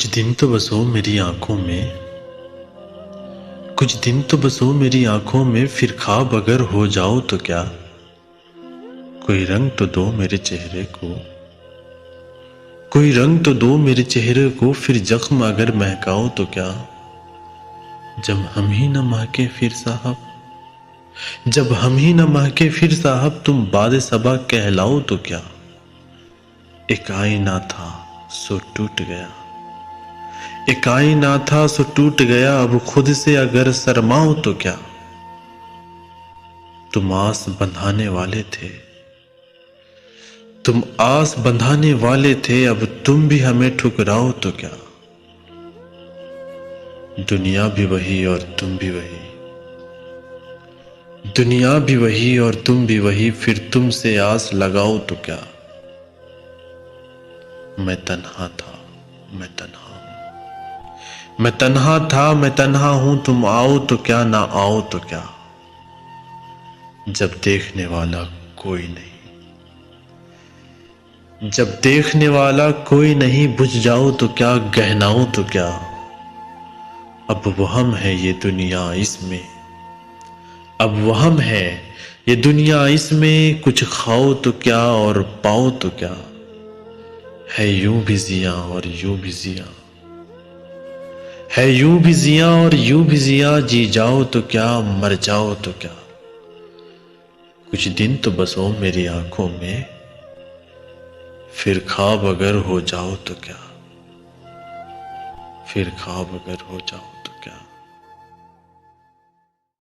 दिन तो बसो मेरी आंखों में, कुछ दिन तो बसो मेरी आंखों में, फिर ख्वाब अगर हो जाओ तो क्या। कोई रंग तो दो मेरे चेहरे को, कोई रंग तो दो मेरे चेहरे को, फिर जख्म अगर महकाओ तो क्या। जब हम ही न महके फिर साहब, जब हम ही न महके फिर साहब, तुम बाद सबा कहलाओ तो क्या। एक आईना था सो टूट गया, एक आईना था सो टूट गया, अब खुद से अगर शर्माओ तो क्या। तुम आस बंधाने वाले थे, तुम आस बंधाने वाले थे, अब तुम भी हमें ठुकराओ तो क्या। दुनिया भी वही और तुम भी वही, दुनिया भी वही और तुम भी वही, फिर तुमसे आस लगाओ तो क्या। मैं तन्हा था, मैं तन्हा हूं, मैं तन्हा था, मैं तन्हा हूं, तुम आओ तो क्या ना आओ तो क्या। जब देखने वाला कोई नहीं, जब देखने वाला कोई नहीं, बुझ जाओ तो क्या, गहनाओ तो क्या। अब वहम है ये दुनिया इसमें, अब वहम है ये दुनिया इसमें, कुछ खाओ तो क्या और पाओ तो क्या। है यूं भी जिया और यूं भी जिया, है यूं भी जिया और यूं भी जिया, जी जाओ तो क्या मर जाओ तो क्या। कुछ दिन तो बसो मेरी आंखों में, फिर ख्वाब अगर हो जाओ तो क्या, फिर ख्वाब अगर हो जाओ।